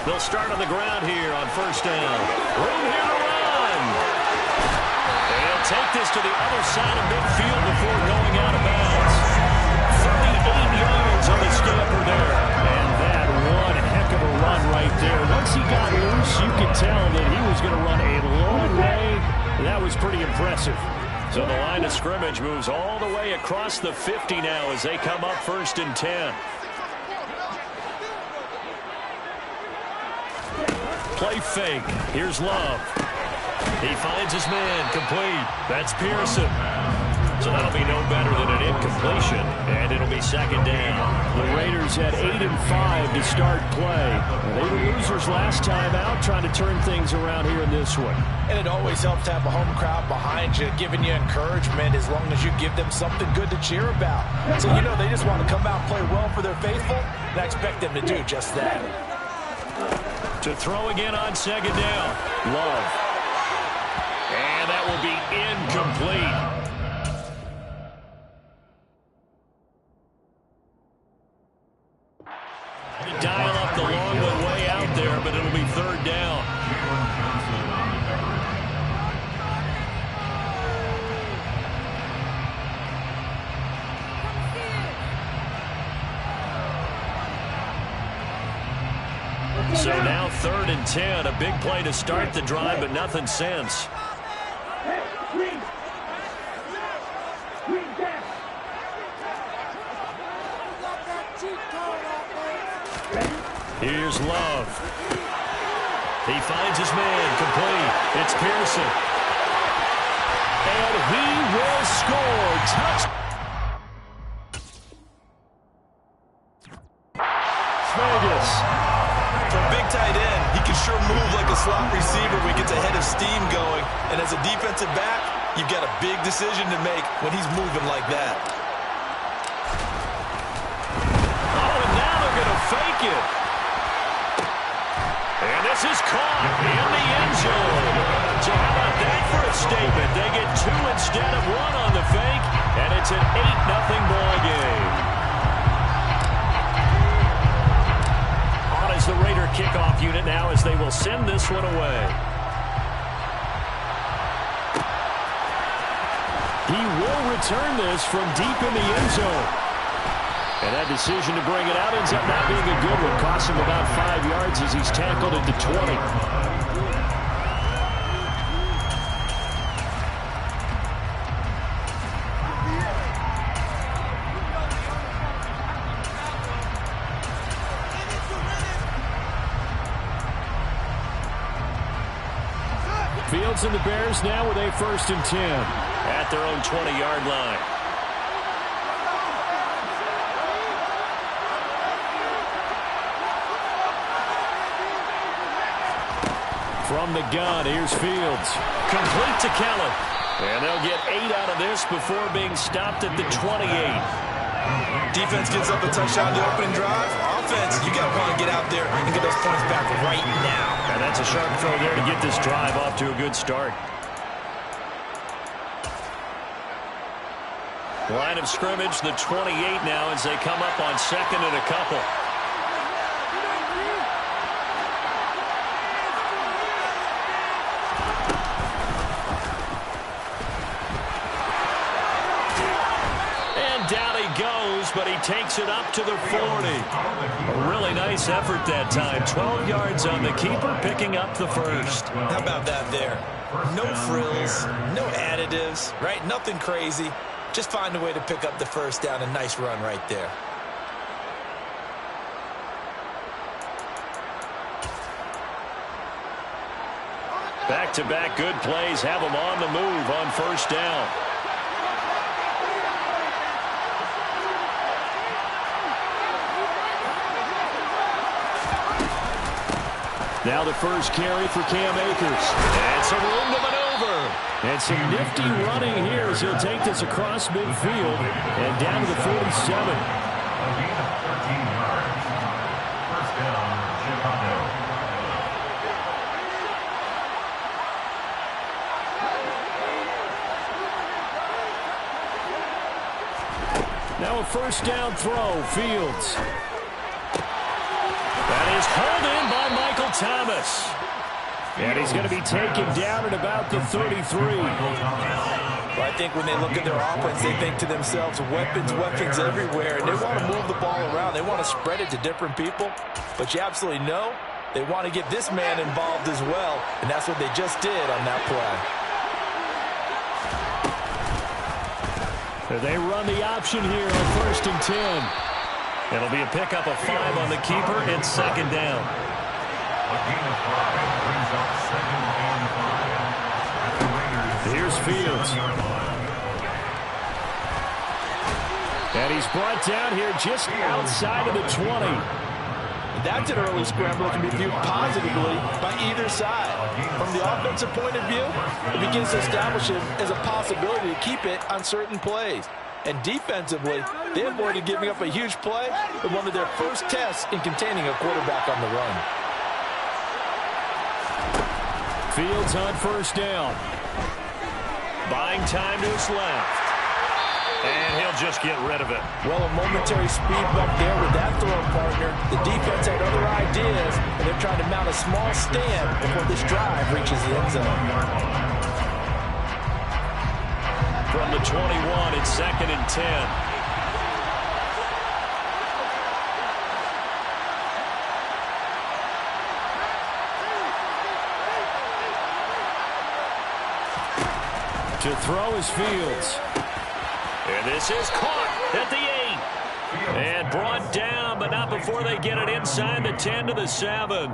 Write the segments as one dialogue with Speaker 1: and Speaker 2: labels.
Speaker 1: They'll start on the ground here on first down. Room here to run. They'll take this to the other side of midfield before going out of bounds. 38 yards on the scamper there. And that one heck of a run right there. Once he got loose, you could tell that he was going to run a long way. That was pretty impressive. So the line of scrimmage moves all the way across the 50 now as they come up first and 10. Play fake. Here's Love. He finds his man. Complete. That's Pearson. So that'll be no better than an incompletion, and it'll be second down. The Raiders had 8 and 5 to start play. They were losers last time out, trying to turn things around here in this one.
Speaker 2: And it always helps to have a home crowd behind you, giving you encouragement as long as you give them something good to cheer about. So, you know, they just want to come out and play well for their faithful, and I expect them to do just that.
Speaker 1: To throw again on second down. Love. And that will be incomplete. Dial up the long one way out there, but it'll be third down. So now third and 10. A big play to start the drive, but nothing since. Here's Love. He finds his man. Complete. It's Pearson. And he will score. Touch. Vegas.
Speaker 3: For a big tight end, he can sure move like a slot receiver when he gets a head of steam going. And as a defensive back, you've got a big decision to make when he's moving like that.
Speaker 1: Oh, and now they're going to fake it. And this is caught in the end zone. So how about that for a statement? They get 2 instead of 1 on the fake, and it's an 8-0 ball game. On is the Raider kickoff unit now as they will send this one away. He will return this from deep in the end zone. And that decision to bring it out ends up not being a good one. Costs him about 5 yards as he's tackled at the 20. Fields and the Bears now with a first and 10 at their own 20-yard line. From the gun, here's Fields. Complete to Kellen. And they'll get 8 out of this before being stopped at the 28.
Speaker 3: Defense gives up a touchdown the opening drive. Offense, you got to want to get out there and get those points back right now.
Speaker 1: And that's a sharp throw there to get this drive off to a good start. Line of scrimmage, the 28 now as they come up on second and a couple. But he takes it up to the 40. A really nice effort that time. 12 yards on the keeper, picking up the first.
Speaker 3: How about that there? No frills, no additives, right? Nothing crazy. Just find a way to pick up the first down. A nice run right there.
Speaker 1: Back-to-back good plays have him on the move on first down. Now the first carry for Cam Akers. And some room to maneuver. And some nifty running here as he'll take this across midfield and down to the 47.
Speaker 4: First down, Chicago.
Speaker 1: Now a first down throw, Fields. was hauled in by Michael Thomas. And he's going to be taken down at about the 33.
Speaker 2: Well, I think when they look at their offense, they think to themselves, weapons, weapons everywhere, and they want to move the ball around. They want to spread it to different people, but you absolutely know they want to get this man involved as well, and that's what they just did on that
Speaker 1: play. They run the option here on 1st and 10. It'll be a pickup of 5 on the keeper and 2nd down. Here's Fields. And he's brought down here just outside of the 20.
Speaker 2: That's an early scramble that can be viewed positively by either side. From the offensive point of view, it begins to establish it as a possibility to keep it on certain plays. And defensively, they avoided giving up a huge play with one of their first tests in containing a quarterback on the run.
Speaker 1: Fields on 1st down. Buying time to his left. And he'll just get rid of it.
Speaker 2: Well, a momentary speed bump there with that throw partner. The defense had other ideas, and they're trying to mount a small stand before this drive reaches the end zone.
Speaker 1: From the 21, it's 2nd and 10. To throw is Fields. And this is caught at the 8. And brought down, but not before they get it inside the 10 to the 7.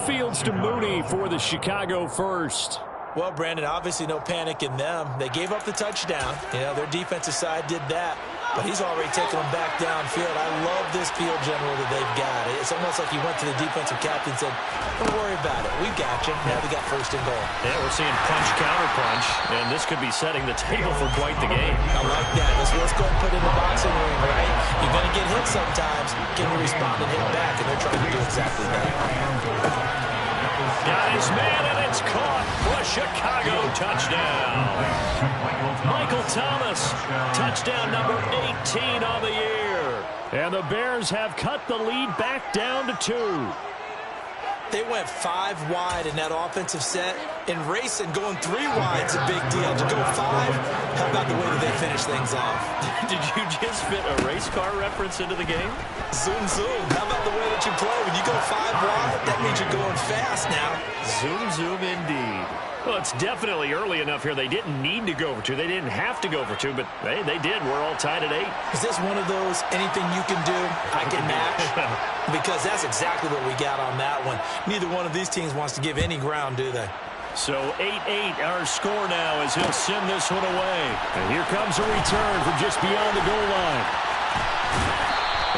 Speaker 1: Fields to Mooney for the Chicago first.
Speaker 2: Well, Brandon, obviously no panic in them. They gave up the touchdown. You know, their defensive side did that. But he's already taken them back downfield. I love this field general that they've got. It's almost like he went to the defensive captain and said, don't worry about it. We got you. Now we got 1st and goal.
Speaker 1: Yeah, we're seeing punch, counter punch. And this could be setting the table for quite the game.
Speaker 2: I like that. Let's go and put in the boxing ring, right? You're going to get hit sometimes. Can you respond and hit back? And they're trying to do exactly that.
Speaker 1: Got his man, and it's caught for a Chicago touchdown. Michael Thomas, touchdown number 18 on the year. And the Bears have cut the lead back down to 2.
Speaker 2: They went 5 wide in that offensive set. And racing, going 3 wide is a big deal. To go 5, how about the way that they finish things off?
Speaker 1: Did you just fit a race car reference into the game?
Speaker 2: Zoom, zoom. How about the way that you play? When you go 5 wide, that means you're going fast now.
Speaker 1: Zoom, zoom indeed. Well, it's definitely early enough here. They didn't need to go for 2. They didn't have to go for 2, but they did. We're all tied at 8.
Speaker 2: Is this one of those anything you can do, I can match? Because that's exactly what we got on that one. Neither one of these teams wants to give any ground, do they?
Speaker 1: So 8-8 our score now as he'll send this one away. And here comes a return from just beyond the goal line.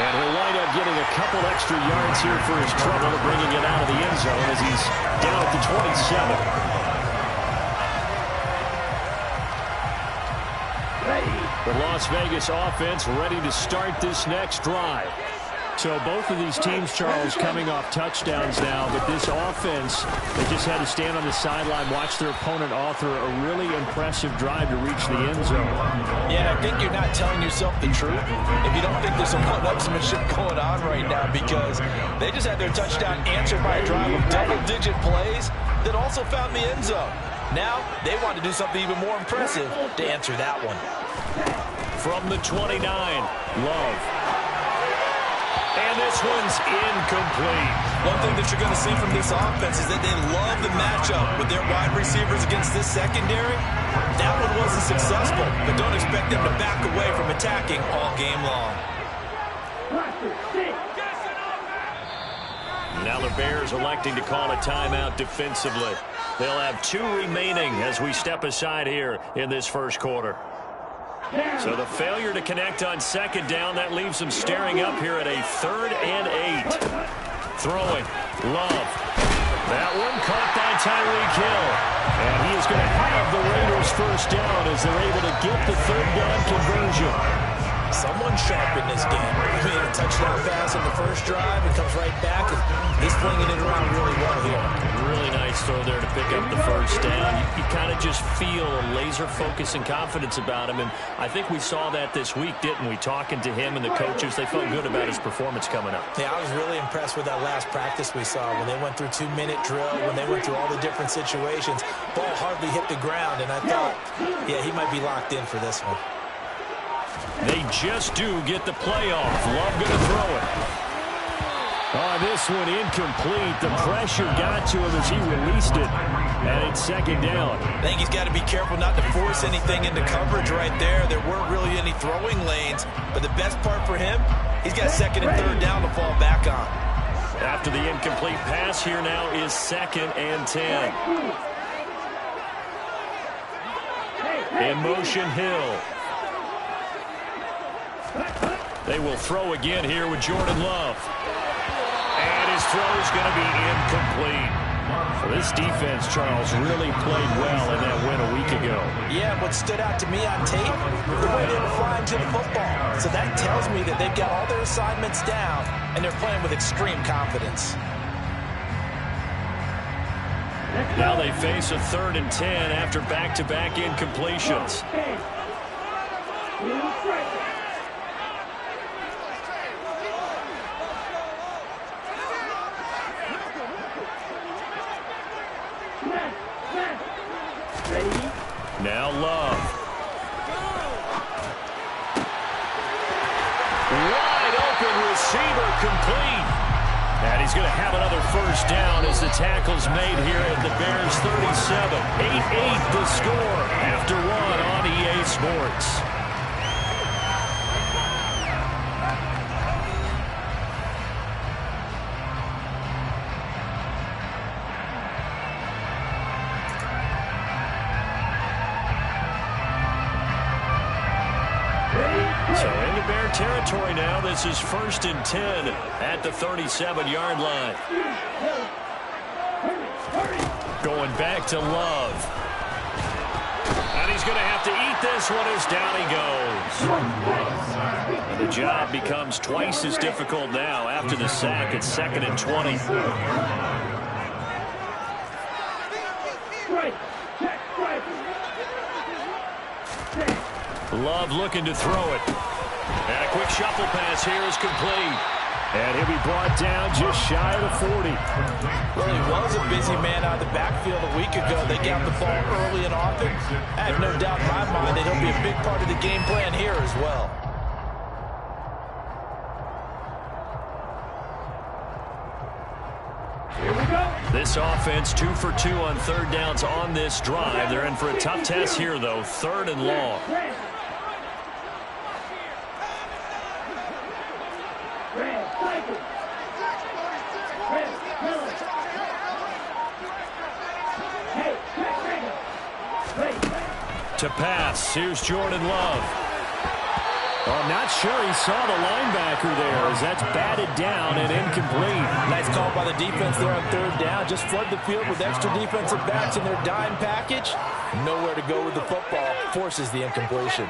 Speaker 1: And he'll wind up getting a couple extra yards here for his trouble of bringing it out of the end zone as he's down at the 27. The Las Vegas offense ready to start this next drive. So both of these teams, Charles, coming off touchdowns now, but this offense, they just had to stand on the sideline, watch their opponent author a really impressive drive to reach the end zone.
Speaker 2: Yeah, and I think you're not telling yourself the truth if you don't think there's some one-upsmanship going on right now, because they just had their touchdown answered by a drive of double-digit plays that also found the end zone. Now, they want to do something even more impressive to answer that one.
Speaker 1: From the 29, Love. And this one's incomplete.
Speaker 3: One thing that you're going to see from this offense is that they love the matchup with their wide receivers against this secondary. That one wasn't successful, but don't expect them to back away from attacking all game long.
Speaker 1: Now the Bears electing to call a timeout defensively. They'll have 2 remaining as we step aside here in this first quarter. So the failure to connect on 2nd down, that leaves them staring up here at a 3rd and 8. Throwing, Love. That one caught by Tyreek Hill. And he is going to have the Raiders first down as they're able to get the 3rd down conversion.
Speaker 2: Someone sharp in this game. I mean, a touchdown pass in the first drive and comes right back, and he's flinging it around really well here.
Speaker 1: Really nice throw there to pick up the first down. You kind of just feel a laser focus and confidence about him, and I think we saw that this week, didn't we? Talking to him and the coaches, they felt good about his performance coming up.
Speaker 2: Yeah, I was really impressed with that last practice we saw when they went through 2-minute drill, when they went through all the different situations. Ball hardly hit the ground, and I thought, yeah, he might be locked in for this one.
Speaker 1: They just do get the play off. Love going to throw it. Oh, this one incomplete. The pressure got to him as he released it. And it's second down.
Speaker 3: I think he's got to be careful not to force anything into coverage right there. There weren't really any throwing lanes. But the best part for him, he's got second and third down to fall back on.
Speaker 1: After the incomplete pass, here now is 2nd and 10. In motion, Hill. They will throw again here with Jordan Love. And his throw is going to be incomplete. Well, this defense, Charles, really played well in that win a week ago.
Speaker 2: Yeah, what stood out to me on tape, the way they were flying to the football. So that tells me that they've got all their assignments down, and they're playing with extreme confidence.
Speaker 1: Now they face a 3rd and 10 after back-to-back incompletions. Now Love. Wide open receiver complete. And he's going to have another first down as the tackle's made here at the Bears 37. 8-8 the score after one on EA Sports. So into Bear territory now. This is 1st and 10 at the 37-yard line. Going back to Love. And he's going to have to eat this one as down he goes. And the job becomes twice as difficult now after the sack at 2nd and 20. Love looking to throw it. And a quick shuffle pass here is complete. And he'll be brought down just shy of the 40.
Speaker 2: Well, he was a busy man out of the backfield a week ago. They got the ball early and often. I have no doubt in my mind that he'll be a big part of the game plan here as well.
Speaker 1: This offense 2 for 2 on 3rd downs on this drive. They're in for a tough test here, though. 3rd and long. To pass, here's Jordan Love. Well, I'm not sure he saw the linebacker there as that's batted down and incomplete.
Speaker 2: Nice call by the defense there on 3rd down. Just flood the field with extra defensive backs in their dime package. Nowhere to go with the football. Forces the incompletion.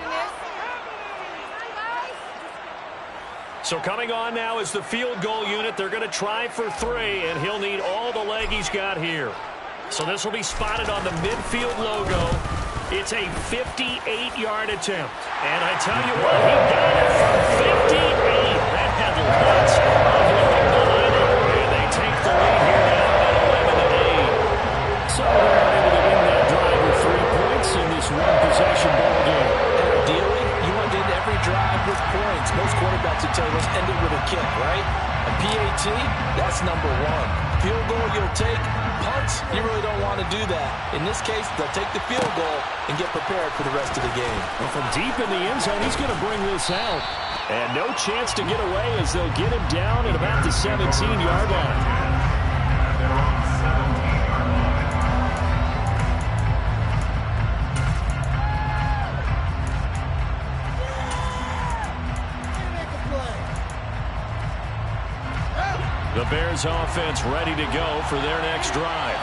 Speaker 1: So coming on now is the field goal unit. They're going to try for 3, and he'll need all the leg he's got here. So this will be spotted on the midfield logo. It's a 58-yard attempt. And I tell you what, he got it from 58. That had lots of leg behind it. And they take the lead here now at 11-8. So they're able to win that drive with 3 points in this one-possession ball game.
Speaker 2: Ideally, you want to end every drive with points. Most quarterbacks would tell you, let's end it with a kick, right? A PAT, that's number 1. Field goal you'll take. Punts, you really don't want to do that. In this case, they'll take the field goal and get prepared for the rest of the game.
Speaker 1: Well, from deep in the end zone, he's going to bring this out. And no chance to get away as they'll get him down at about the 17-yard line. The Bears offense ready to go for their next drive.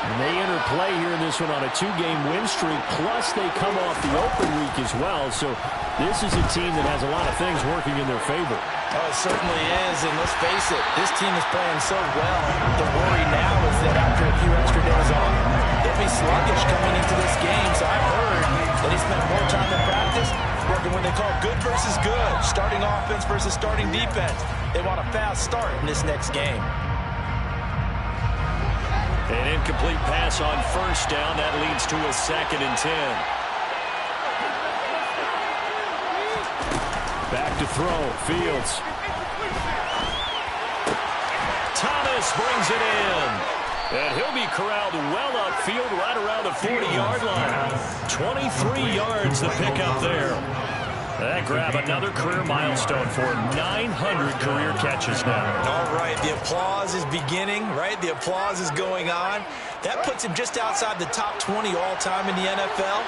Speaker 1: And they interplay here in this one on a 2-game win streak, plus they come off the open week as well. So this is a team that has a lot of things working in their favor.
Speaker 2: Oh, it certainly is, and let's face it, this team is playing so well. The worry now is that after a few extra days off, they'll be sluggish coming into this game. So I heard that he spent more time in practice working when they call good versus good, starting offense versus starting defense. They want a fast start in this next game.
Speaker 1: An incomplete pass on first down. That leads to a 2nd and 10. Back to throw. Fields. Thomas brings it in. And he'll be corralled well upfield right around the 40-yard line. 23 yards the pickup there. That grab another career milestone for him. 900 career catches now.
Speaker 3: All right, the applause is beginning, right? The applause is going on. That puts him just outside the top 20 all-time in the NFL.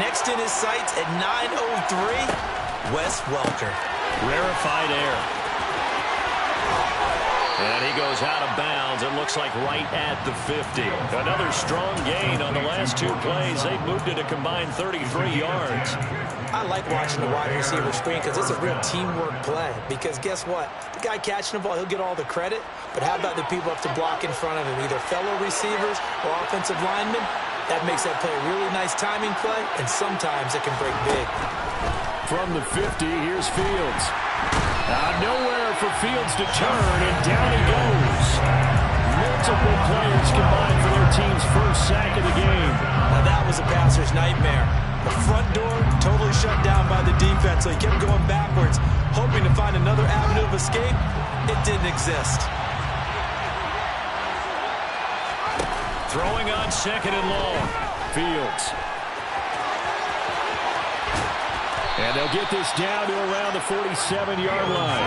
Speaker 3: Next in his sights at 903, Wes Welker.
Speaker 1: Rarefied air. And he goes out of bounds. It looks like right at the 50. Another strong gain on the last 2 plays. They've moved it a combined 33 yards.
Speaker 5: I like watching the wide receiver screen because it's a real teamwork play. Because guess what? The guy catching the ball, he'll get all the credit. But how about the people up to block in front of him, either fellow receivers or offensive linemen? That makes that play a really nice timing play, and sometimes it can break big.
Speaker 1: From the 50, here's Fields. Nowhere for Fields to turn, and down he goes. Multiple players combined for their team's first sack of the game.
Speaker 5: Now that was a passer's nightmare. The front door totally shut down by the defense, so he kept going backwards, hoping to find another avenue of escape. It didn't exist.
Speaker 1: Throwing on 2nd and long. Fields. And they'll get this down to around the 47-yard line.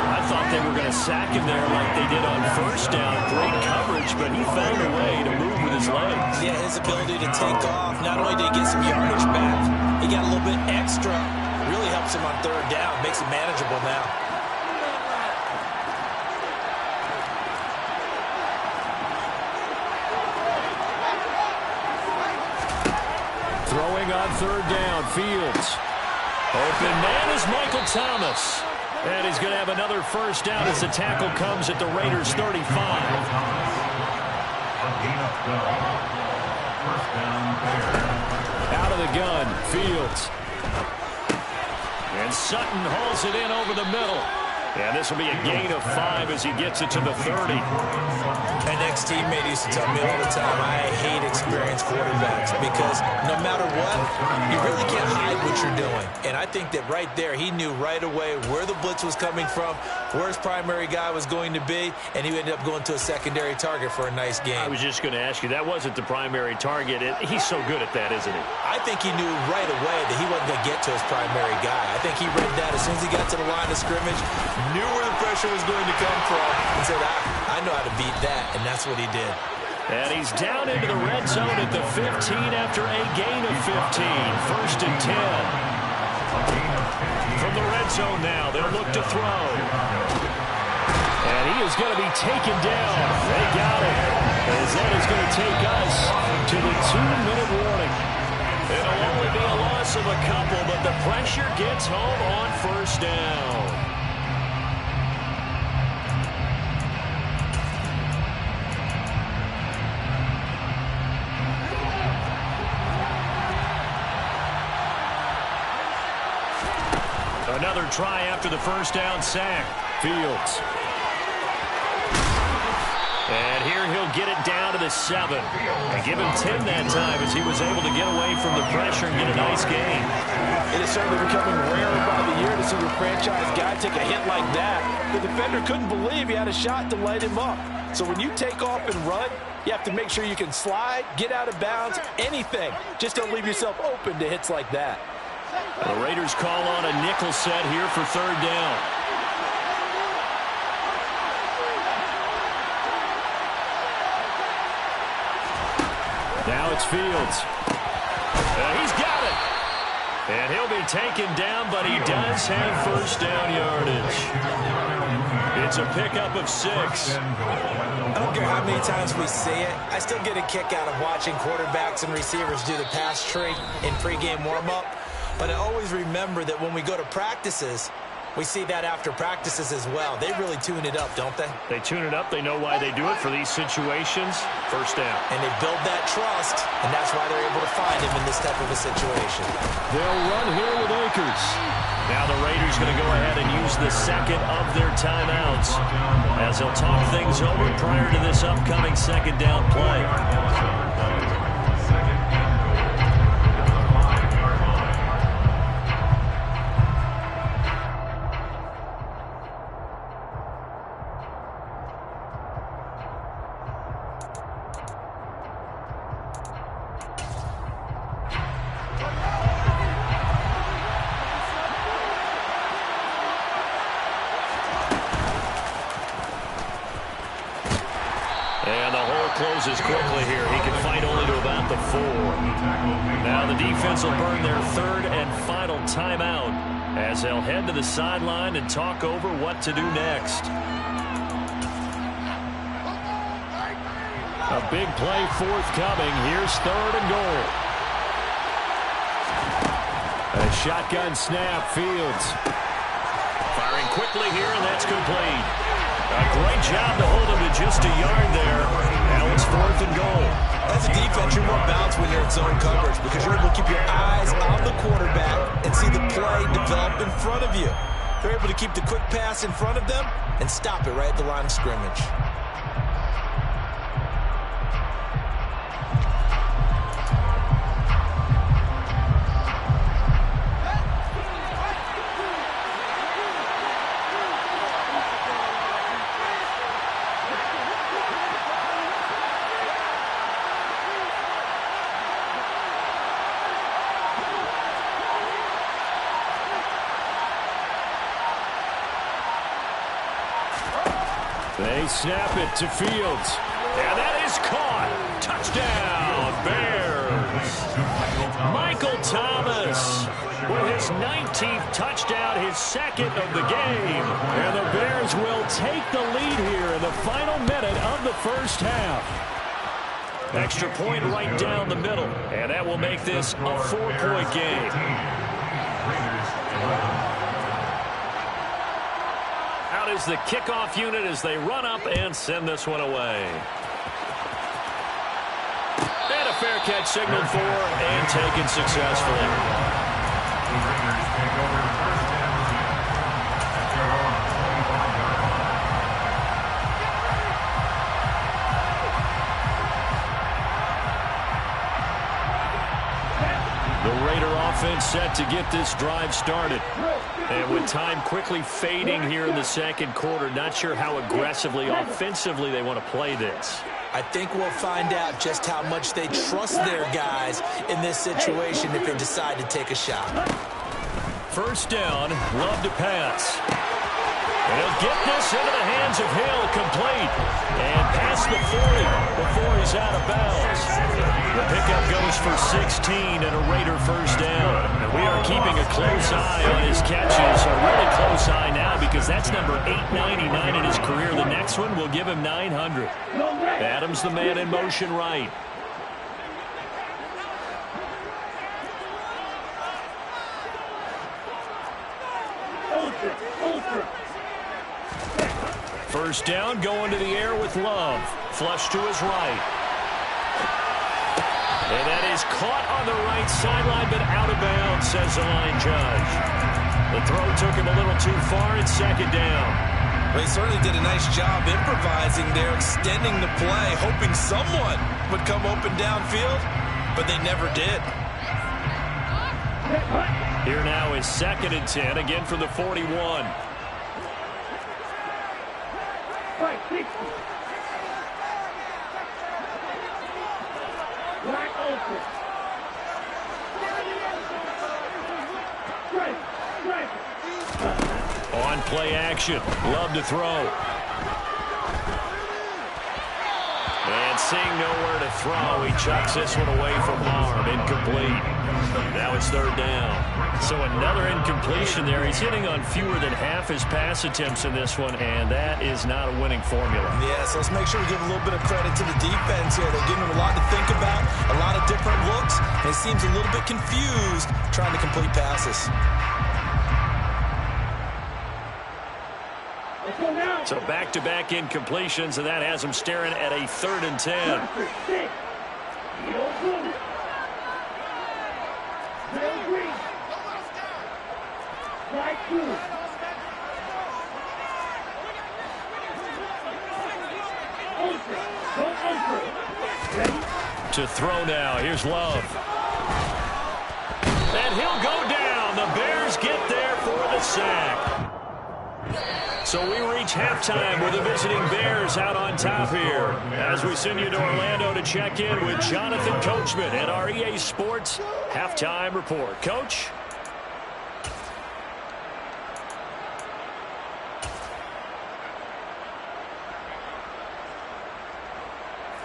Speaker 1: I thought they were going to sack him there like they did on first down. Great coverage, but he found a way to move with his legs.
Speaker 5: Yeah, his ability to take off, not only did he get some yardage back, he got a little bit extra. Really helps him on 3rd down, makes it manageable now.
Speaker 1: Throwing on 3rd down, Fields. Open man is Michael Thomas. And he's going to have another first down as the tackle comes at the Raiders' 35. Out of the gun, Fields. And Sutton hauls it in over the middle. And this will be a gain of 5 as he gets it to the 30.
Speaker 5: An ex-teammate used to tell me all the time, I hate experienced quarterbacks because no matter what, you really can't hide what you're doing. And I think that right there, he knew right away where the blitz was coming from, where his primary guy was going to be, and he ended up going to a secondary target for a nice game.
Speaker 1: I was just going to ask you, that wasn't the primary target. He's so good at that, isn't he?
Speaker 5: I think he knew right away that he wasn't going to get to his primary guy. I think he read that as soon as he got to the line of scrimmage, knew where the pressure was going to come from, and said, I know how to beat that, and that's what he did.
Speaker 1: And he's down into the red zone at the 15 after a gain of 15. 1st and 10. From the red zone now, they'll look to throw. And he is going to be taken down. They got him. As that is going to take us to the 2-minute warning. It'll only be a loss of a couple, but the pressure gets home on first down. Another try after the first down sack. Fields. And here he'll get it down to the 7. And give him 10 that time as he was able to get away from the pressure and get a nice gain.
Speaker 2: It is certainly becoming rarer by the year to see your franchise guy take a hit like that. The defender couldn't believe he had a shot to light him up. So when you take off and run, you have to make sure you can slide, get out of bounds, anything. Just don't leave yourself open to hits like that.
Speaker 1: The Raiders call on a nickel set here for 3rd down. Now it's Fields. He's got it. And he'll be taken down, but he does have first down yardage. It's a pickup of 6.
Speaker 5: I don't care how many times we see it. I still get a kick out of watching quarterbacks and receivers do the pass tree in pregame warm-up. But I always remember that when we go to practices, we see that after practices as well. They really tune it up, don't they?
Speaker 1: They tune it up. They know why they do it for these situations. First down.
Speaker 5: And they build that trust, and that's why they're able to find him in this type of a situation.
Speaker 1: They'll run here with Akers. Now the Raiders going to go ahead and use the second of their timeouts as they'll talk things over prior to this upcoming second down play. And the hole closes quickly here. He can fight only to about the 4. Now the defense will burn their third and final timeout as they'll head to the sideline and talk over what to do next. A big play forthcoming. Here's 3rd and goal. A shotgun snap. Fields firing quickly here, and that's complete. A great job to hold him to just a yard there. Now it's 4th and goal.
Speaker 5: As a defense, you're more balanced when you're in zone coverage because you're able to keep your eyes on the quarterback and see the play develop in front of you. They're able to keep the quick pass in front of them and stop it right at the line of scrimmage.
Speaker 1: They snap it to Fields. And that is caught. Touchdown, Bears. Michael Thomas with his 19th touchdown, his 2nd of the game. And the Bears will take the lead here in the final minute of the first half. Extra point right down the middle. And that will make this a 4-point game. Out is the kickoff unit as they run up and send this one away. And a fair catch signaled for and taken successfully.
Speaker 4: The Raiders take over first down at their own 25-yard line.
Speaker 1: The Raider offense set to get this drive started. And with time quickly fading here in the second quarter, not sure how aggressively, offensively they want to play this.
Speaker 5: I think we'll find out just how much they trust their guys in this situation if they decide to take a shot.
Speaker 1: First down, Love to pass. And he'll get this into the hands of Hill, complete. And past the 40 before he's out of bounds. The pickup goes for 16 and a Raider first down. And we are keeping a close eye on his catches. A really close eye now because that's number 899 in his career. The next one will give him 900. Adams the man in motion right. First down, going to the air with Love. Flush to his right. And that is caught on the right sideline, but out of bounds, says the line judge. The throw took him a little too far. It's 2nd down.
Speaker 3: Well, he certainly did a nice job improvising there, extending the play, hoping someone would come open downfield, but they never did.
Speaker 1: Here now is 2nd and 10, again from the 41. On play action, Love to throw. And seeing nowhere to throw, he chucks this one away from Marm. Incomplete. Now it's third down. So another incompletion there. He's hitting on fewer than half his pass attempts in this one, and that is not a winning formula.
Speaker 5: Yes, let's make sure we give a little bit of credit to the defense here. They're giving him a lot to think about, a lot of different looks, and he seems a little bit confused trying to complete passes.
Speaker 1: So back-to-back incompletions, and that has him staring at a 3rd and 10. To throw now. Here's Love. And he'll go down. The Bears get there for the sack. So we reach halftime with the visiting Bears out on top here as we send you to Orlando to check in with Jonathan Coachman at our EA Sports Halftime Report. Coach?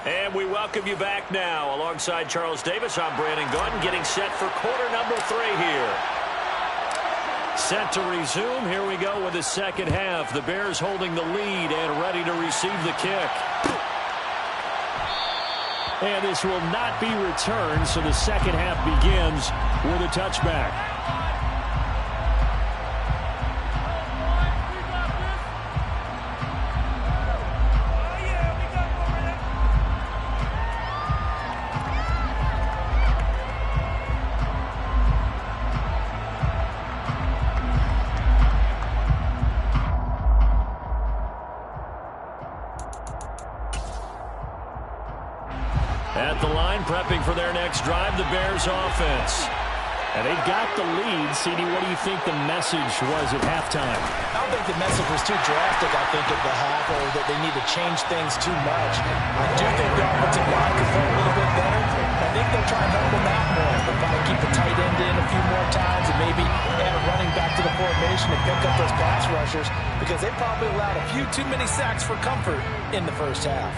Speaker 1: And we welcome you back now. Alongside Charles Davis, I'm Brandon Gaudin, getting set for quarter number 3 here. Set to resume. Here we go with the second half. The Bears holding the lead and ready to receive the kick. And this will not be returned, so the second half begins with a touchback. At the line, prepping for their next drive, the Bears offense. And they got the lead. CD, what do you think the message was at halftime?
Speaker 2: I don't think the message was too drastic, I think, at the half, or that they need to change things too much. I do think the offensive line could play a little bit better. I think they'll try and help them out more. They'll probably keep the tight end in a few more times and maybe add a running back to the formation and pick up those pass rushers, because they probably allowed a few too many sacks for comfort in the first half.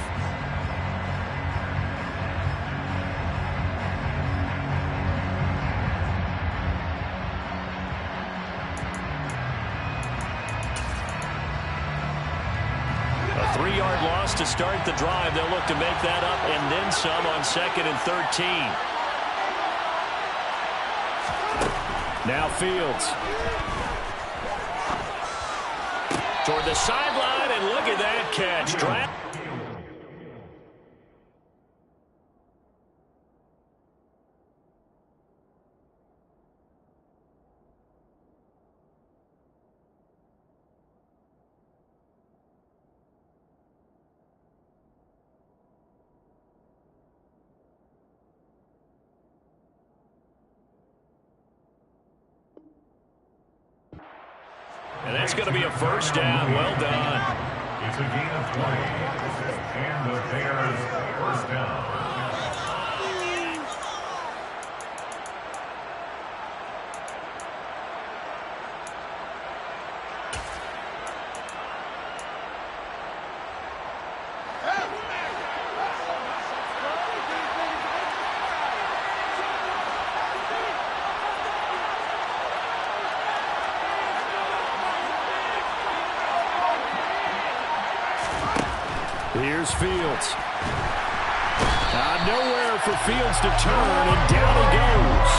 Speaker 1: A 3-yard loss to start the drive. They'll look to make that up and then some on 2nd and 13. Now Fields. Toward the sideline, and look at that catch. And that's going to be a first down. Well done.
Speaker 4: It's a gain of 20. And the Bears first down.
Speaker 1: Here's Fields. Nowhere for Fields to turn, and down he goes.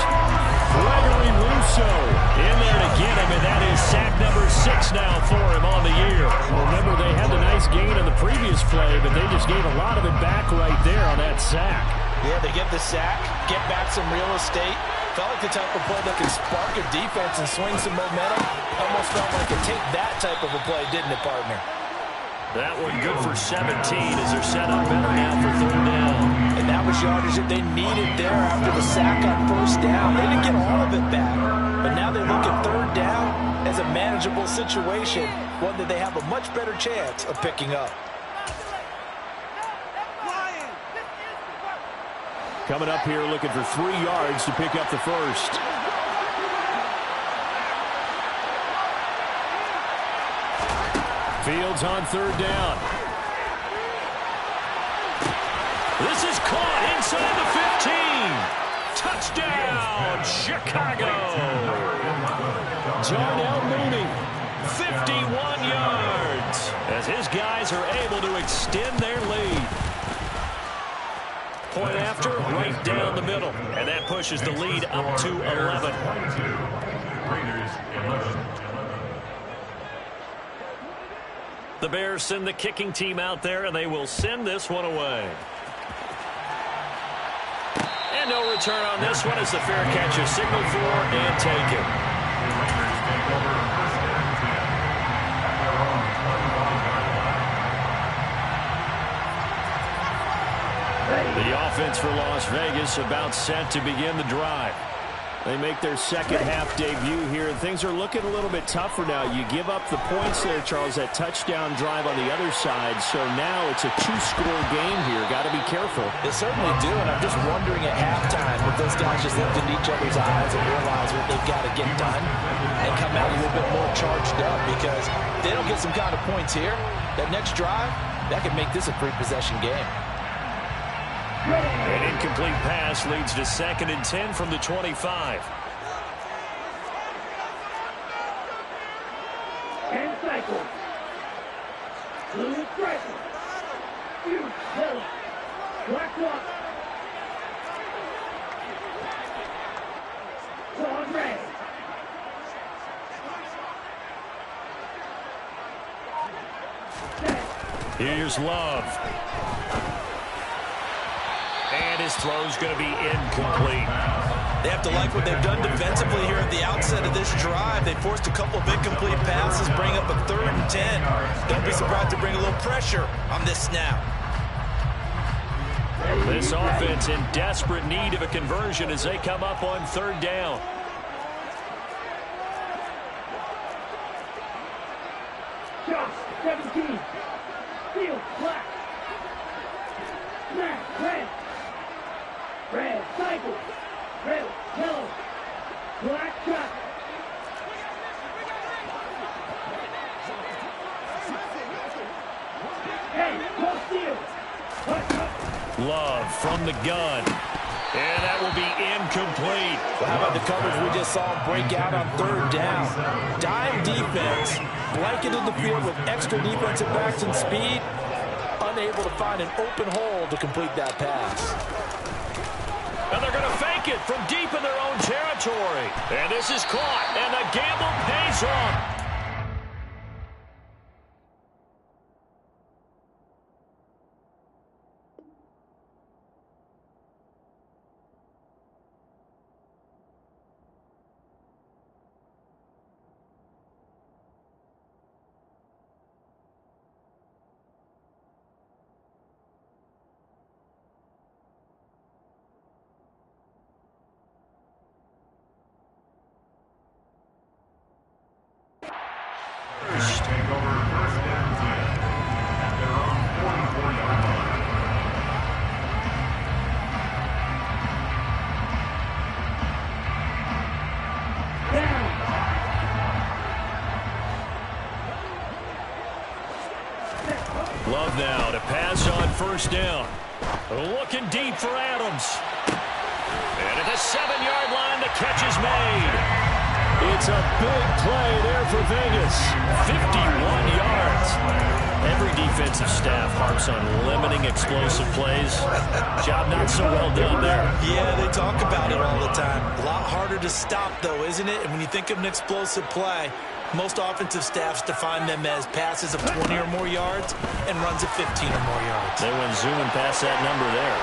Speaker 1: Gregory Rousseau in there to get him, and that is sack number 6 now for him on the year. Remember, they had the nice gain on the previous play, but they just gave a lot of it back right there on that sack.
Speaker 2: Yeah, they get the sack, get back some real estate. Felt like the type of play that can spark a defense and swing some momentum. Almost felt like it take that type of a play, didn't it, partner?
Speaker 1: That one good for 17 as they're set up better now for 3rd down.
Speaker 2: And that was yardage that they needed there after the sack on 1st down. They didn't get all of it back, but now they look at 3rd down as a manageable situation, one that they have a much better chance of picking up.
Speaker 1: Coming up here looking for 3 yards to pick up the first. Fields on 3rd down. This is caught inside the 15. Touchdown, Chicago. Darnell Mooney, 51 yards, as his guys are able to extend their lead. Point after, right down the middle. And that pushes the lead up to 11.
Speaker 4: Raiders 11.
Speaker 1: The Bears send the kicking team out there, and they will send this one away. And no return on this one as the fair catch is signaled for and taken.
Speaker 4: Raiders take over first and 10 at their own 25-yard line.
Speaker 1: The offense for Las Vegas about set to begin the drive. They make their second half debut here, and things are looking a little bit tougher now. You give up the points there, Charles, that touchdown drive on the other side, so now it's a two-score game here. Got to be careful.
Speaker 2: They certainly do, and I'm just wondering at halftime if those guys just looked into each other's eyes and realize what they've got to get done and come out a little bit more charged up, because if they don't get some kind of points here, that next drive, that could make this a three-possession game.
Speaker 1: An incomplete pass leads to 2nd and 10 from the 25.
Speaker 6: And cycle. Blue striker. Huge hill. Black walk. Claude red.
Speaker 1: Here's Love. And his throw's going to be incomplete.
Speaker 3: They have to like what they've done defensively here at the outset of this drive. They forced a couple of incomplete passes, bring up a 3rd and 10. Don't be surprised to bring a little pressure on this snap.
Speaker 1: This offense in desperate need of a conversion as they come up on 3rd down.
Speaker 6: Josh, 17. Field, black. Snap, red. Red, cycle. Red, yellow. Black, shot. Hey, no steal.
Speaker 1: Love from the gun. And that will be incomplete.
Speaker 2: Well, how about the coverage we just saw him break out on 3rd down? Dime defense, blanketed the field with extra defensive backs and speed, unable to find an open hole to complete that pass.
Speaker 1: And they're going to fake it from deep in their own territory. And this is caught, and the gamble pays off.
Speaker 4: Take over first and 10 at their own 44-yard line.
Speaker 1: Love now to pass on 1st down. Looking deep for Adams. And at the 7-yard line, the catch is made. It's a big play there for Vegas. 51 yards. Every defensive staff harps on limiting explosive plays. Job not so well done there.
Speaker 3: Yeah, they talk about it all the time. A lot harder to stop, though, isn't it? And when you think of an explosive play, most offensive staffs define them as passes of 20 or more yards and runs of 15 or more yards.
Speaker 1: They went zooming past that number there.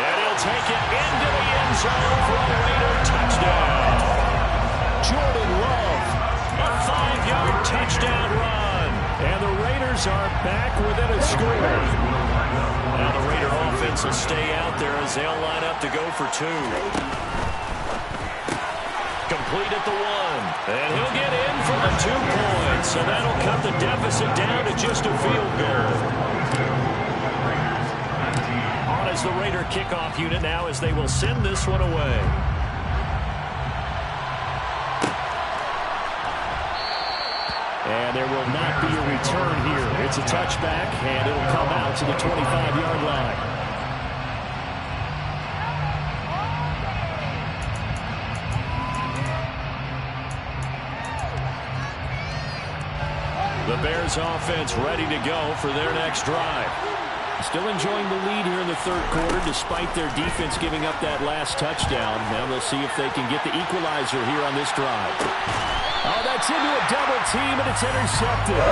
Speaker 1: And he'll take it into the end zone for a Raider touchdown. Jordan Love, a 5-yard touchdown run. And the Raiders are back within a score. Now the Raider offense will stay out there as they'll line up to go for 2. Complete at the 1. And he'll get in for the 2 points. So that'll cut the deficit down to just a field goal. On as the Raider kickoff unit now as they will send this one away. And there will not be a return here. It's a touchback, and it'll come out to the 25-yard line. Bears offense ready to go for their next drive. Still enjoying the lead here in the third quarter despite their defense giving up that last touchdown. Now they'll see if they can get the equalizer here on this drive. Oh, that's into a double team, and it's intercepted.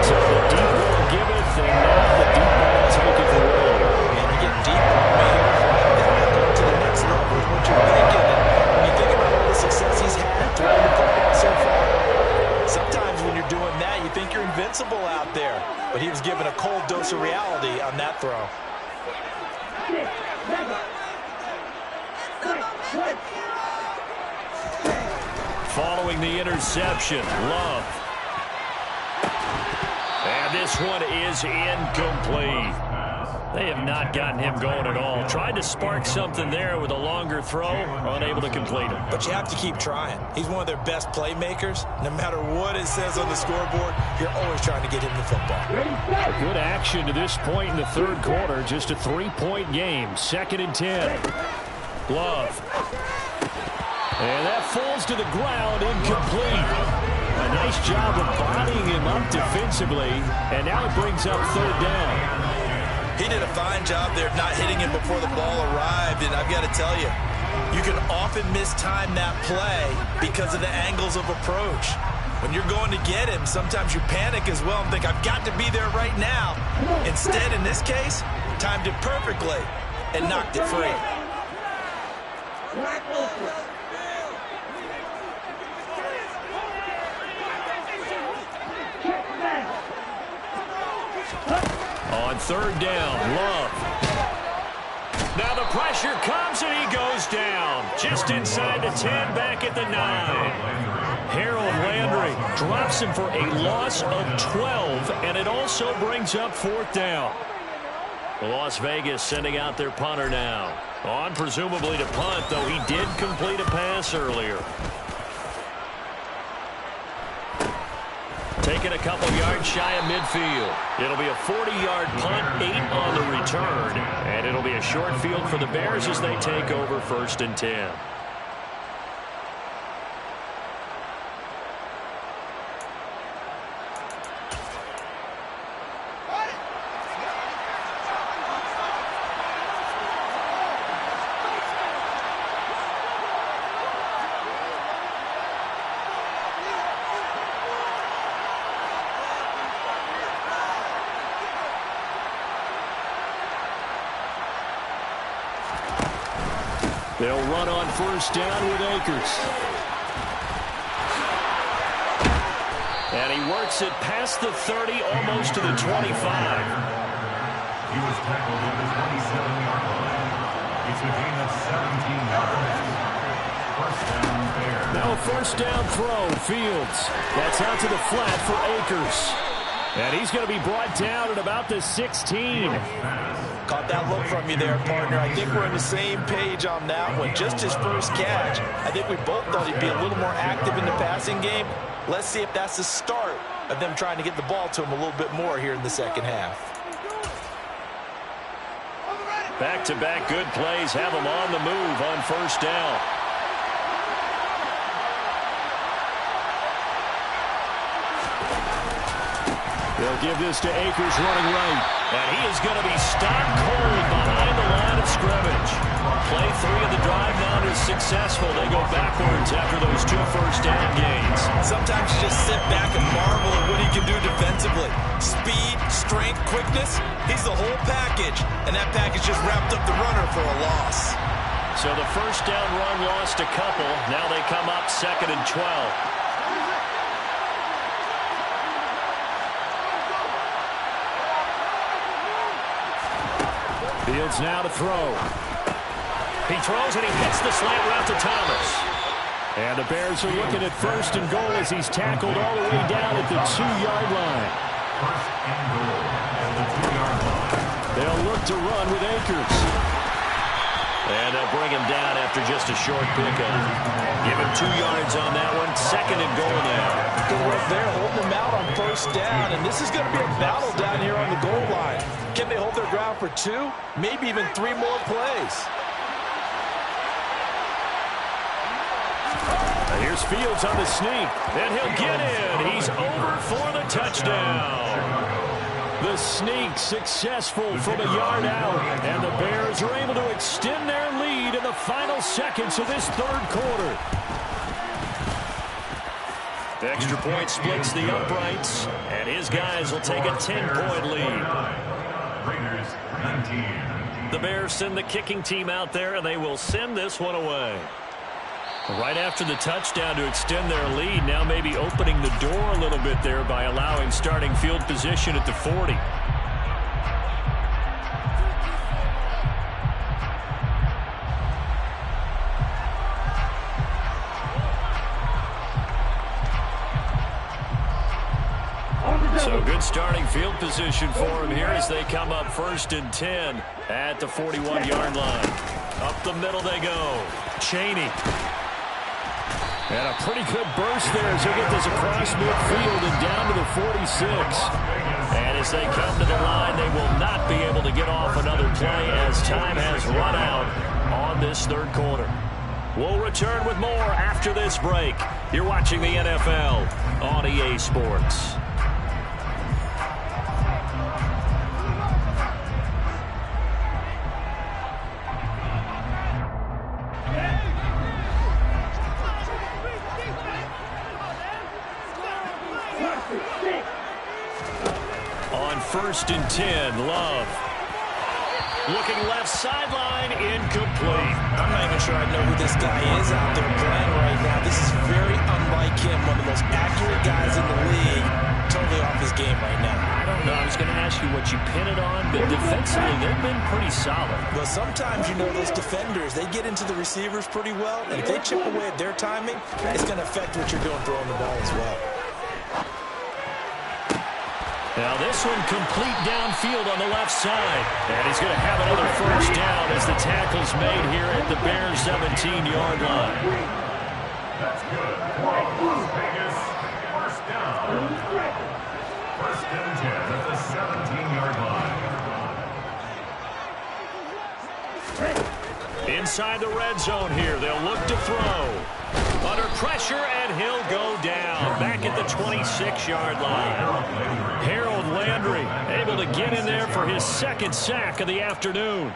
Speaker 1: So the deep ball giveth, and now the deep ball taketh away.
Speaker 5: And you get deep on me. Going to the next level of what you're thinking. And when you think about all the success he's had throwing the football so far, sometimes when you're doing that, you think you're invincible out there. But he was given a cold dose of reality on that throw.
Speaker 6: 6, 7, 6, 1.
Speaker 1: Following the interception, Love. And this one is incomplete. They have not gotten him going at all. Tried to spark something there with a longer throw, unable to complete it.
Speaker 5: But you have to keep trying. He's one of their best playmakers. No matter what it says on the scoreboard, you're always trying to get him the football.
Speaker 1: A good action to this point in the third quarter. Just a 3-point game. 2nd and 10. Love. And that falls to the ground, incomplete. A nice job of bodying him up defensively. And now it brings up 3rd down.
Speaker 5: He did a fine job there of not hitting him before the ball arrived, and I've got to tell you, you can often mistime that play because of the angles of approach. When you're going to get him, sometimes you panic as well and think, I've got to be there right now. Instead, in this case, timed it perfectly and knocked it free.
Speaker 1: On 3rd down, Love. Now the pressure comes and he goes down. Just inside the 10, back at the 9. Harold Landry drops him for a loss of 12, and it also brings up 4th down. Las Vegas sending out their punter now. On presumably to punt, though he did complete a pass earlier. Taking a couple yards shy of midfield. It'll be a 40-yard punt, 8 on the return. And it'll be a short field for the Bears as they take over 1st and 10. They'll run on 1st down with Akers. And he works it past the 30, almost to the 25.
Speaker 4: He was tackled at the 27-yard line. He's a gain of 17 yards. 1st down Bears.
Speaker 1: Now a 1st down throw, Fields. That's out to the flat for Akers. And he's going to be brought down at about the 16.
Speaker 5: Caught that look from you there, partner. I think we're on the same page on that one. Just his first catch. I think we both thought he'd be a little more active in the passing game. Let's see if that's the start of them trying to get the ball to him a little bit more here in the second half.
Speaker 1: Back-to-back good plays have him on the move on 1st down. They'll give this to Akers running right. And he is going to be stopped cold behind the line of scrimmage. Play 3 of the drive now is successful. They go backwards after those 2 first down gains.
Speaker 5: Sometimes you just sit back and marvel at what he can do defensively. Speed, strength, quickness. He's the whole package. And that package just wrapped up the runner for a loss.
Speaker 1: So the 1st down run lost a couple. Now they come up 2nd and 12. Fields now to throw. He throws and he hits the slant route to Thomas. And the Bears are looking at 1st and goal as he's tackled all the way down at the 2-yard line.
Speaker 4: 1st and goal at the 2-yard line.
Speaker 1: They'll look to run with Akers. And they'll bring him down after just a short pickup. Give him 2 yards on that one. 2nd and goal now.
Speaker 5: Good work there, holding them out on 1st down. And this is going to be a battle down here on the goal line. Can they hold their ground for 2, maybe even 3 more plays?
Speaker 1: Here's Fields on the sneak, and he'll get in. He's over for the touchdown. The sneak successful from a yard out, and the Bears are able to extend their lead in the final seconds of this third quarter. The extra point splits the uprights, and his guys will take a 10-point lead.
Speaker 4: Raiders 19.
Speaker 1: The Bears send the kicking team out there, and they will send this one away. Right after the touchdown to extend their lead, now maybe opening the door a little bit there by allowing starting field position at the 40. So good starting field position for him here as they come up 1st and 10 at the 41-yard line. Up the middle they go. Chaney. And a pretty good burst there as he'll get this across midfield and down to the 46. And as they come to the line, they will not be able to get off another play as time has run out on this third quarter. We'll return with more after this break. You're watching the NFL on EA Sports. On 1st and 10, Love. Looking left sideline, incomplete.
Speaker 5: I'm not even sure I know who this guy is out there playing right now. This is very unlike him, one of the most accurate guys in the league. Totally off his game right now.
Speaker 1: I don't know. I was going to ask you what you pin it on, but defensively, they've been pretty solid.
Speaker 5: Well, sometimes, you know, those defenders, they get into the receivers pretty well, and if they chip away at their timing, it's going to affect what you're doing throwing the ball as well.
Speaker 1: Now this one complete downfield on the left side. And he's going to have another first down as the tackle's made here at the Bears' 17-yard line.
Speaker 4: That's good. Las Vegas, first down. 1st and 10 at the 17-yard line.
Speaker 1: Inside the red zone here, they'll look to throw. Under pressure, and he'll go down. Back at the 26-yard line. Harold Landry able to get in there for his 2nd sack of the afternoon.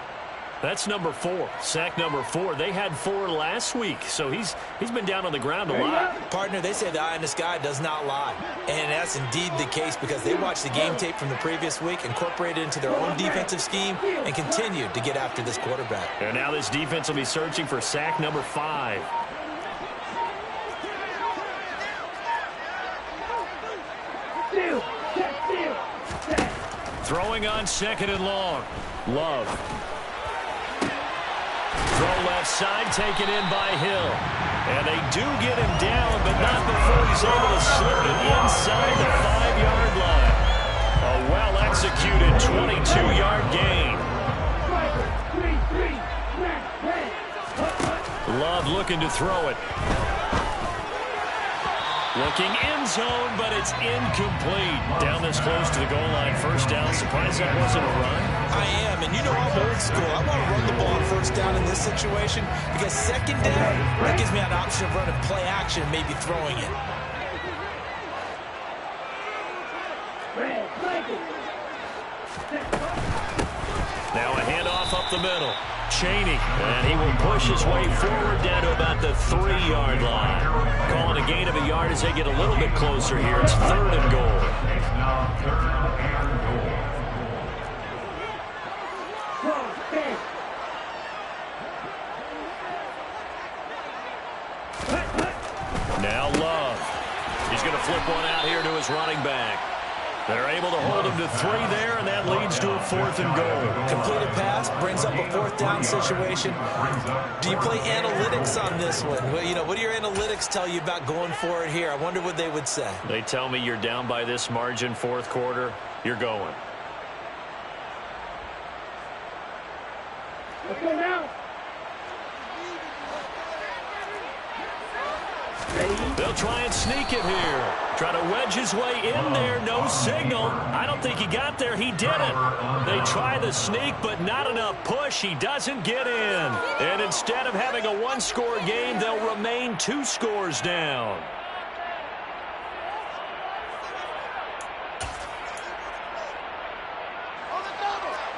Speaker 1: That's number 4. Sack number 4. They had 4 last week, so he's been down on the ground a lot.
Speaker 5: Partner, they say the eye in the sky does not lie. And that's indeed the case because they watched the game tape from the previous week, incorporated it into their own defensive scheme, and continued to get after this quarterback.
Speaker 1: And now this defense will be searching for sack number 5. Throwing on 2nd and long. Love. Throw left side, taken in by Hill. And they do get him down, but not before he's able to slip it inside the 5-yard line. A well-executed 22-yard gain. Love looking to throw it. Looking end zone, but it's incomplete. Down this close to the goal line. First down. Surprised that wasn't a run.
Speaker 5: I am, and you know I'm old school. I want to run the ball on first down in this situation because 2nd down, that gives me an option of running play action, maybe throwing it.
Speaker 1: Now a handoff up the middle. Chaney, and he will push his way forward down to about the 3-yard line. Calling a gain of a yard as they get a little bit closer here. It's 3rd and goal.
Speaker 4: It's now 3rd and goal.
Speaker 1: Now Love. He's going to flip one out here to his running back. They're able to hold him to 3 there, and that leads to a 4th and goal.
Speaker 5: Completed pass, brings up a 4th down situation. Do you play analytics on this one? Well, you know, what do your analytics tell you about going for it here? I wonder what they would say.
Speaker 1: They tell me you're down by this margin, 4th quarter, you're going.
Speaker 6: Let's go now. Ready?
Speaker 1: They'll try and sneak it here. Try to wedge his way in there. No signal. I don't think he got there. He didn't. They try the sneak, but not enough push. He doesn't get in. And instead of having a one-score game, they'll remain 2 scores down.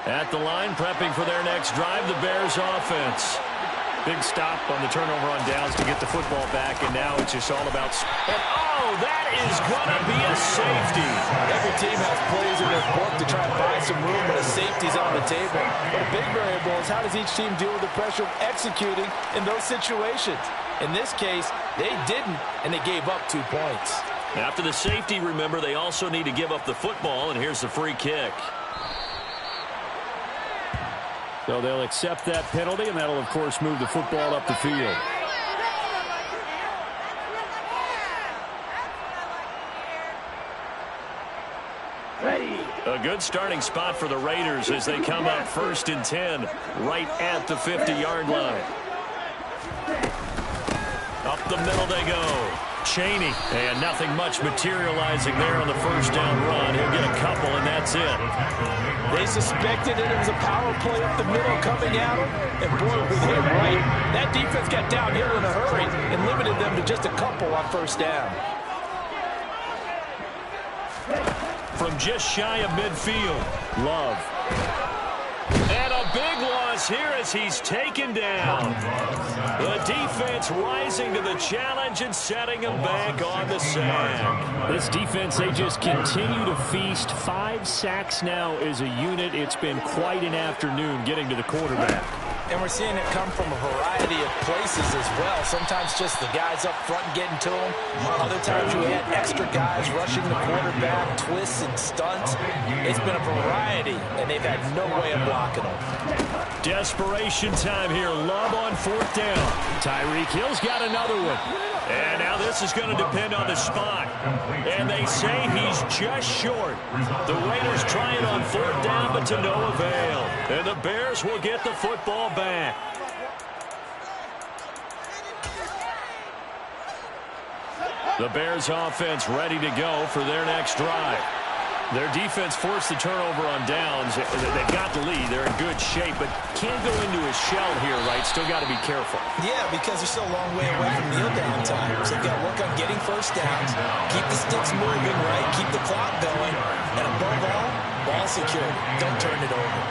Speaker 1: At the line, prepping for their next drive, the Bears offense. Big stop on the turnover on downs to get the football back, and now it's just all about... And, oh, that is going to be a safety.
Speaker 2: Every team has plays in their book to try and buy some room when a safety's on the table. But a big variable is how does each team deal with the pressure of executing in those situations. In this case, they didn't, and they gave up 2 points.
Speaker 1: After the safety, remember, they also need to give up the football, and here's the free kick. So they'll accept that penalty, and that'll, of course, move the football up the field. A good starting spot for the Raiders as they come up 1st and 10 right at the 50-yard line. Up the middle they go. Chaney, and nothing much materializing there on the 1st down run. He'll get a couple, and that's it.
Speaker 2: They suspected it was a power play up the middle coming at them, and boy, was hit right. That defense got downhill in a hurry and limited them to just a couple on 1st down.
Speaker 1: From just shy of midfield, Love. And a big loss here as he's taken down. The defense rising to the challenge and setting him back on the sack. This defense, they just continue to feast. 5 sacks now as a unit. It's been quite an afternoon getting to the quarterback.
Speaker 2: And we're seeing it come from a variety of places as well. Sometimes just the guys up front getting to him. Other times you had extra guys rushing the quarterback, twists and stunts. It's been a variety, and they've had no way of blocking them.
Speaker 1: Desperation time here. Love on 4th down. Tyreek Hill's got another one. And now this is going to depend on the spot. And they say he's just short. The Raiders try it on 4th down, but to no avail. And the Bears will get the football back. The Bears offense ready to go for their next drive. Their defense forced the turnover on downs. They've got the lead. They're in good shape, but can't go into a shell here, right? Still got to be careful.
Speaker 5: Yeah, because they're still a long way away from kneel down time. So they've got to work on getting 1st downs, keep the sticks moving, right? Keep the clock going. And above all, ball secure. Don't turn it over.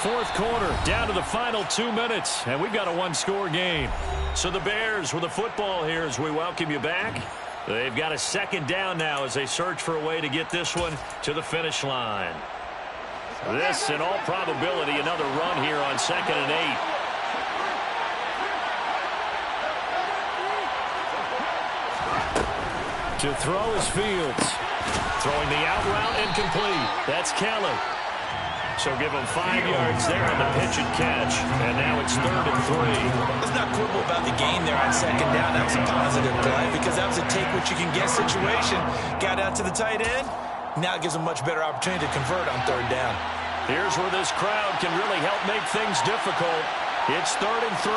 Speaker 1: 4th quarter, down to the final 2 minutes, and we've got a 1-score game. So the Bears with the football here as we welcome you back. They've got a 2nd down now as they search for a way to get this one to the finish line. This, in all probability, another run here on 2nd and 8. To throw is Fields. Throwing the out route incomplete. That's Kelly. So give him 5 yards there on the pitch and catch. And now it's 3rd and 3.
Speaker 5: Let's not quibble about the gain there on 2nd down. That was a positive play because that was a take-what-you-can-get situation. Got out to the tight end. Now it gives him much better opportunity to convert on 3rd down.
Speaker 1: Here's where this crowd can really help make things difficult. It's 3rd and 3.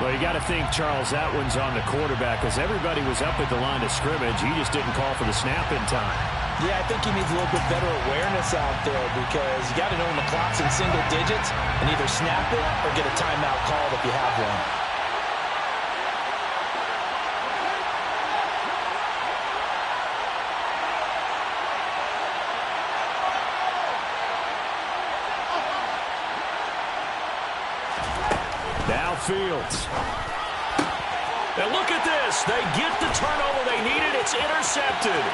Speaker 1: Well, you got to think, Charles, that one's on the quarterback because everybody was up at the line of scrimmage. He just didn't call for the snap in time.
Speaker 2: Yeah, I think he needs a little bit better awareness out there because you got to know when the clock's in single digits and either snap it or get a timeout called if you have one.
Speaker 1: Now Fields. And look at this. They get the turnover they needed. It's intercepted.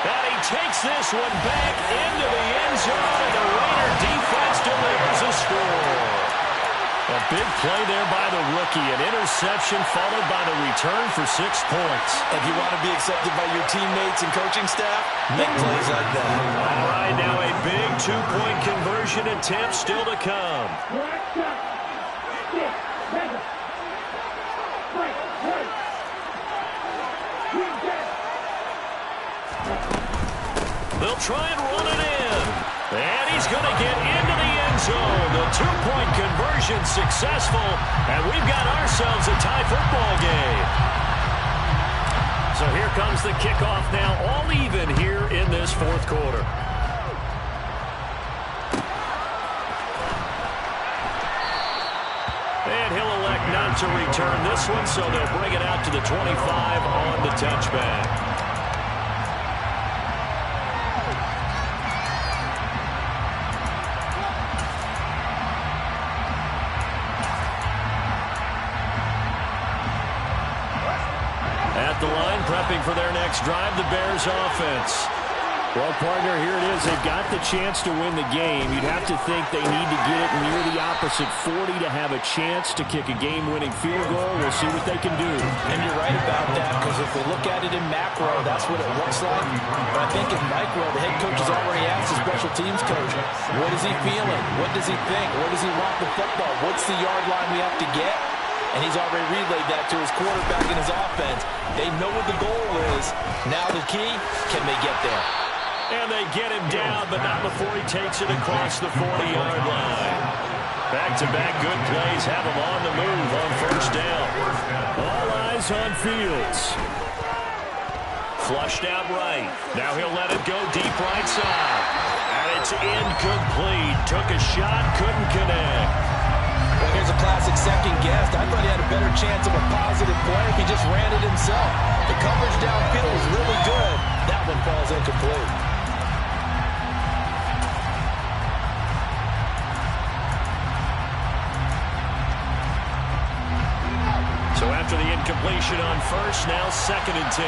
Speaker 1: And he takes this one back into the end zone. The Raider defense delivers a score. A big play there by the rookie. An interception followed by the return for 6 points.
Speaker 2: If you want to be accepted by your teammates and coaching staff, make plays like that.
Speaker 1: All right, now a big 2-point conversion attempt still to come. They'll try and run it in. And he's going to get into the end zone. The two-point conversion successful. And we've got ourselves a tie football game. So here comes the kickoff now, all even here in this fourth quarter. And he'll elect not to return this one, so they'll bring it out to the 25 on the touchback. At the line, prepping for their next drive, the Bears offense.
Speaker 7: Well, partner, here it is. They've got the chance to win the game. You'd have to think they need to get it near the opposite 40 to have a chance to kick a game-winning field goal. We'll see what they can do.
Speaker 2: And you're right about that, because if we look at it in macro, that's what it looks like. But I think in micro, the head coach has already asked the special teams coach, what is he feeling? What does he think? Where does he want the football? What's the yard line we have to get? And he's already relayed that to his quarterback and his offense. They know what the goal is. Now the key, can they get there?
Speaker 1: And they get him down, but not before he takes it across the 40-yard line. Back-to-back good plays have him on the move on first down. All eyes on Fields. Flushed out right. Now he'll let it go deep right side. And it's incomplete. Took a shot, couldn't connect.
Speaker 2: Well, here's a classic second guess. I thought he had a better chance of a positive play if he just ran it himself. The coverage downfield was really good. That one falls incomplete.
Speaker 1: So after the incompletion on first, now 2nd and 10.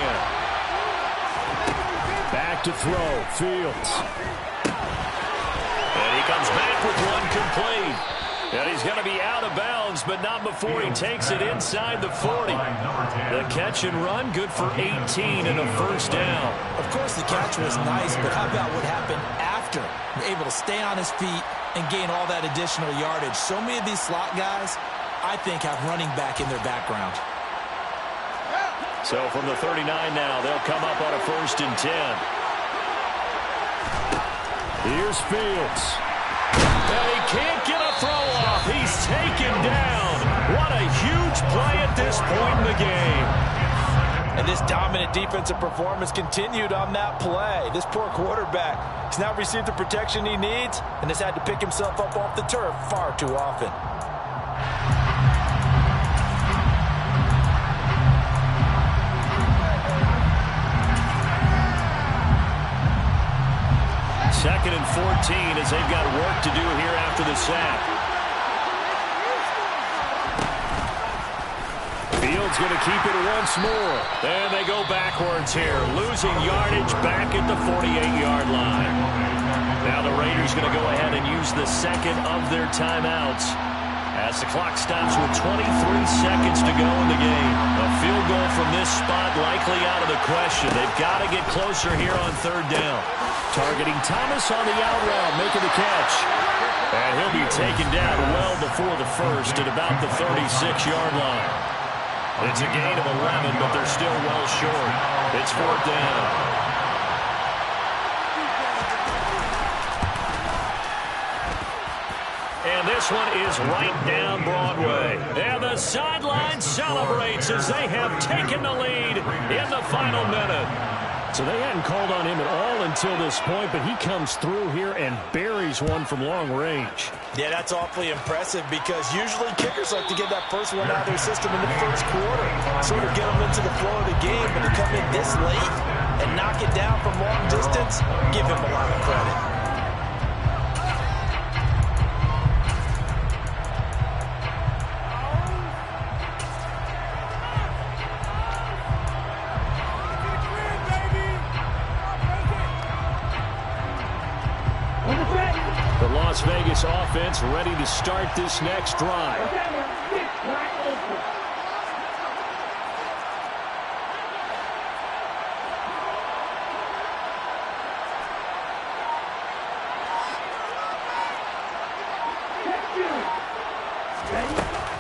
Speaker 7: Back to throw, Fields.
Speaker 1: And he comes back with one complete. And he's going to be out of bounds, but not before he takes it inside the 40. The catch and run, good for 18 and a first down.
Speaker 5: Of course, the catch was nice, but how about what happened after? Able to stay on his feet and gain all that additional yardage. So many of these slot guys, I think, have running back in their background.
Speaker 1: So from the 39 now, they'll come up on a 1st and 10.
Speaker 7: Here's Fields.
Speaker 1: And he can't get a throw off. He's taken down. What a huge play at this point in the game.
Speaker 2: And this dominant defensive performance continued on that play. This poor quarterback has now received the protection he needs and has had to pick himself up off the turf far too often.
Speaker 1: Second and 14 as they've got work to do here after the sack. Fields going to keep it once more. And they go backwards here, losing yardage back at the 48-yard line. Now the Raiders going to go ahead and use the second of their timeouts as the clock stops with 23 seconds to go in the game. A field goal from this spot likely out of the question. They've got to get closer here on 3rd down. Targeting Thomas on the out route, making the catch. And he'll be taken down well before the first at about the 36-yard line. It's a gain of 11, but they're still well short. It's 4th down. And this one is right down Broadway. And the sideline celebrates as they have taken the lead in the final minute.
Speaker 7: So they hadn't called on him at all until this point, but he comes through here and buries one from long range.
Speaker 2: Yeah, that's awfully impressive because usually kickers like to get that first one out of their system in the first quarter, sort of get them into the flow of the game, but to come in this late and knock it down from long distance, give him a lot of credit.
Speaker 7: The Las Vegas offense ready to start this next drive.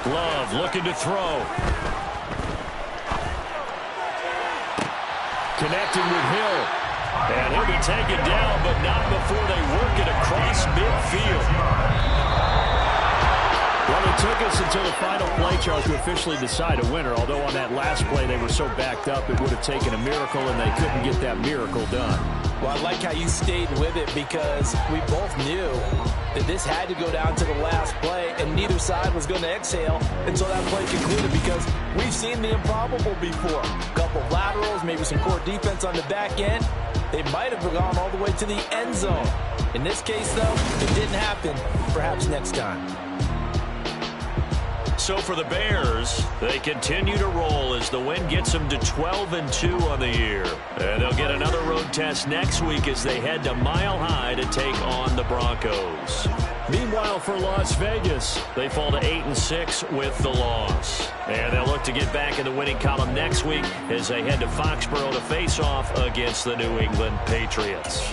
Speaker 1: Love looking to throw.
Speaker 7: Connecting with Hill.
Speaker 1: And he'll be taken down, but not before they work it across midfield.
Speaker 7: Well, it took us until the final play, Charles, to officially decide a winner. Although on that last play they were so backed up, it would have taken a miracle, and they couldn't get that miracle done.
Speaker 2: Well, I like how you stayed with it because we both knew that this had to go down to the last play, and neither side was going to exhale until that play concluded because we've seen the improbable before. A couple of laterals, maybe some poor defense on the back end. They might have gone all the way to the end zone. In this case, though, it didn't happen. Perhaps next time.
Speaker 1: So for the Bears, they continue to roll as the win gets them to 12-2 on the year. And they'll get another road test next week as they head to Mile High to take on the Broncos. Meanwhile, for Las Vegas, they fall to 8-6 with the loss. And they'll look to get back in the winning column next week as they head to Foxborough to face off against the New England Patriots.